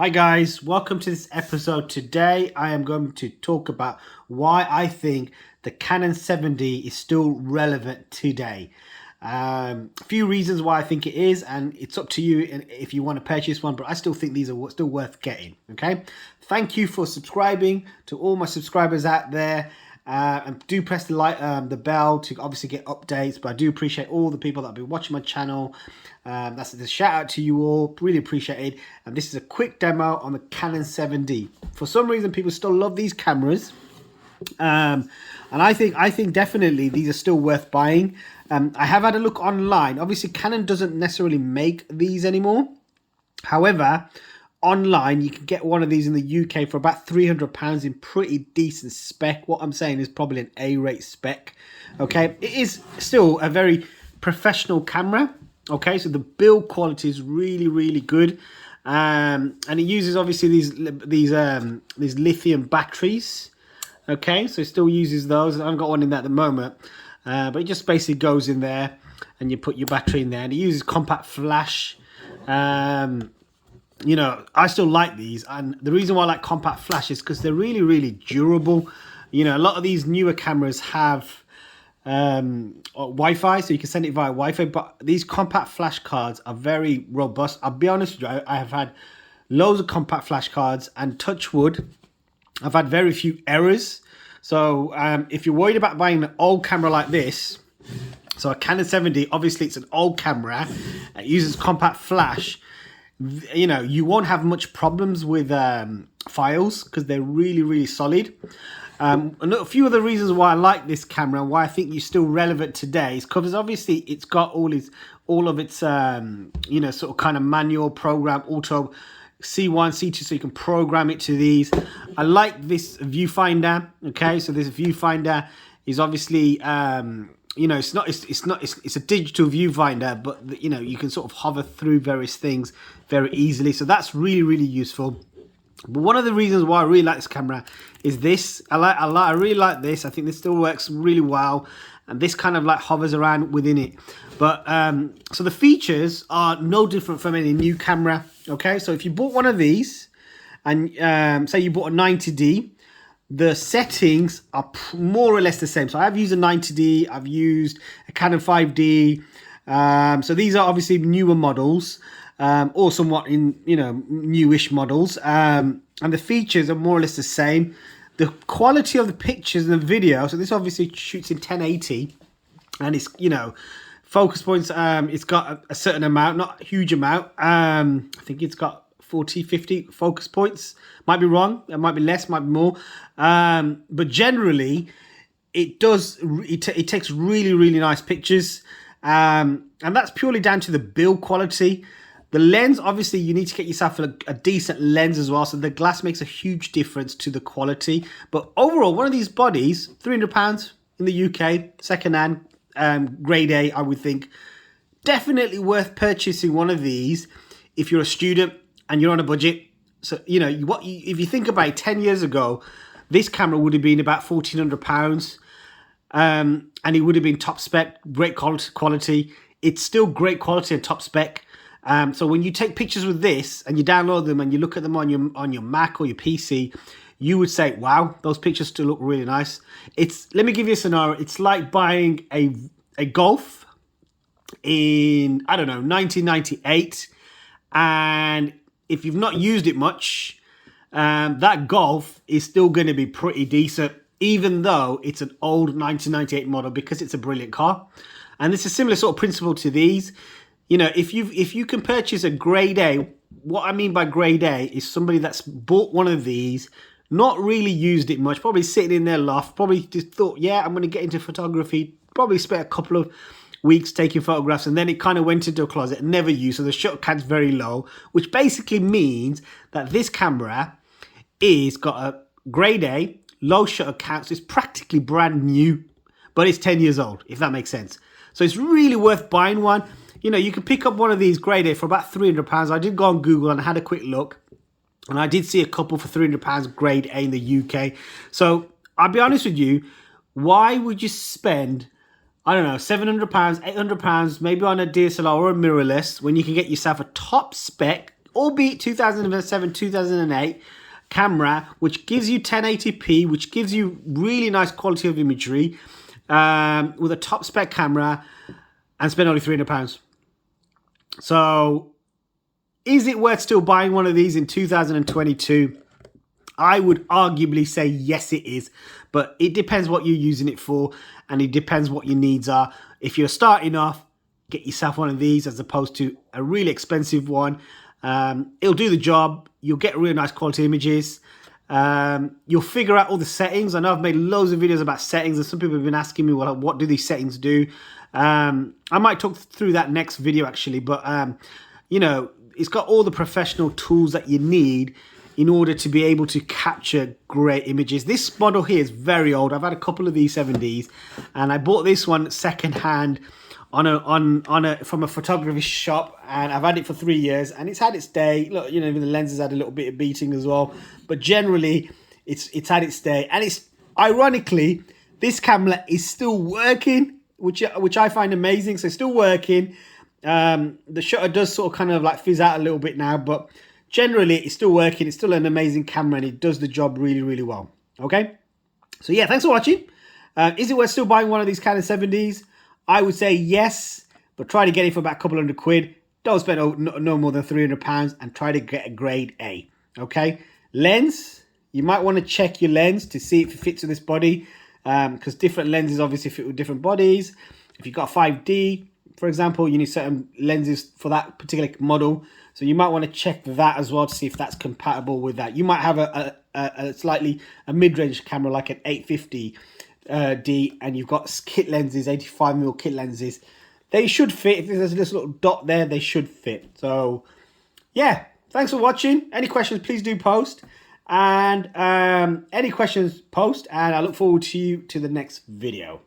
Hi guys, welcome to this episode. Today I am going to talk about why I think the Canon 7D is still relevant today. A few reasons why I think it is, and it's up to you if you want to purchase one, but I still think these are still worth getting. Okay, thank you for subscribing to all my subscribers out there. And do press the bell to obviously get updates. But I do appreciate all the people that have been watching my channel. That's a shout out to you all. Really appreciate it. And this is a quick demo on the Canon 7D. For some reason, people still love these cameras. And I think definitely these are still worth buying. I have had a look online. Obviously, Canon doesn't necessarily make these anymore. However, online you can get one of these in the UK for about £300 in pretty decent spec. What I'm saying is probably an A-rate spec. Okay, it is still a very professional camera. Okay, so the build quality is really good, and it uses obviously these lithium batteries. Okay, so it still uses those. I haven't got one in there at the moment, but it just basically goes in there and you put your battery in there, and it uses compact flash. You know, I still like these, and the reason why I like compact flash is because they're really durable. You know, a lot of these newer cameras have Wi-Fi, so you can send it via Wi-Fi, but these compact flash cards are very robust. I'll be honest with you, I have had loads of compact flash cards, and touch wood, I've had very few errors. So if you're worried about buying an old camera like this, so a Canon 7D, obviously it's an old camera, it uses compact flash. You know, you won't have much problems with files because they're really solid. A few of the reasons why I like this camera and why I think you're still relevant today is because obviously it's got all of its you know, sort of kind of manual program, auto C1, C2, so you can program it to these. I like this viewfinder. Okay, so this viewfinder is obviously you know, it's a digital viewfinder, but you know, you can sort of hover through various things very easily, so that's really useful. But one of the reasons why I really like this camera is this. I really like this. I think this still works really well, and this kind of like hovers around within it. But so the features are no different from any new camera. Okay, so if you bought one of these and say you bought a 90D, the settings are more or less the same. So I've used a 90D, I've used a Canon 5D. So these are obviously newer models, or somewhat in, you know, newish models. And the features are more or less the same. The quality of the pictures and the video, so this obviously shoots in 1080, and it's, you know, focus points, it's got a certain amount, not a huge amount. I think it's got 40, 50 focus points. Might be wrong, it might be less, might be more. But generally, it takes really nice pictures. And that's purely down to the build quality. The lens, obviously, you need to get yourself a decent lens as well. So the glass makes a huge difference to the quality. But overall, one of these bodies, £300 in the UK, second-hand, grade A, I would think. Definitely worth purchasing one of these if you're a student and you're on a budget. So, you know, if you think about it, 10 years ago, this camera would have been about £1,400. And it would have been top spec, great quality. It's still great quality and top spec. So when you take pictures with this and you download them and you look at them on your Mac or your PC, you would say, wow, those pictures still look really nice. Let me give you a scenario. It's like buying a Golf in, I don't know, 1998. And if you've not used it much, that Golf is still going to be pretty decent, even though it's an old 1998 model, because it's a brilliant car. And it's a similar sort of principle to these. You know, if you can purchase a grade A, what I mean by grade A is somebody that's bought one of these, not really used it much, probably sitting in their loft, probably just thought, yeah, I'm going to get into photography, probably spent a couple of weeks taking photographs, and then it kind of went into a closet and never used, so the shutter count's very low, which basically means that this camera is got a grade A, low shutter count, so it's practically brand new, but it's 10 years old, if that makes sense. So it's really worth buying one. You know, you can pick up one of these grade A for about £300. I did go on Google and I had a quick look, and I did see a couple for £300 grade A in the UK. So I'll be honest with you, why would you spend, I don't know, £700, £800 maybe on a DSLR or a mirrorless when you can get yourself a top spec albeit 2007, 2008 camera, which gives you 1080p, which gives you really nice quality of imagery, with a top spec camera, and spend only £300. So is it worth still buying one of these in 2022? I would arguably say yes, it is, but it depends what you're using it for, and it depends what your needs are. If you're starting off, get yourself one of these as opposed to a really expensive one. It'll do the job. You'll get really nice quality images. You'll figure out all the settings. I know I've made loads of videos about settings, and some people have been asking me, well, what do these settings do? I might talk through that next video actually, but you know, it's got all the professional tools that you need in order to be able to capture great images. This model here is very old. I've had a couple of these 7Ds, and I bought this one secondhand from a photography shop, and I've had it for 3 years, and it's had its day. Look, you know, even the lens has had a little bit of beating as well, but generally it's had its day. And it's ironically, this camera is still working, which I find amazing. So it's still working. The shutter does sort of kind of like fizz out a little bit now, but generally it's still working. It's still an amazing camera, and it does the job really, really well. Okay, so yeah, thanks for watching. Is it worth still buying one of these Canon 7Ds? I would say yes, but try to get it for about a couple £100. Don't spend no more than £300, and try to get a grade A. Okay, lens, you might want to check your lens to see if it fits with this body, because different lenses obviously fit with different bodies. If you've got 5D, for example, you need certain lenses for that particular model. So you might want to check that as well to see if that's compatible with that. You might have a slightly mid-range camera like an 850 D, and you've got kit lenses, 85mm kit lenses. They should fit. If there's this little dot there, they should fit. So yeah, thanks for watching. Any questions, please do post. And any questions, post. And I look forward to the next video.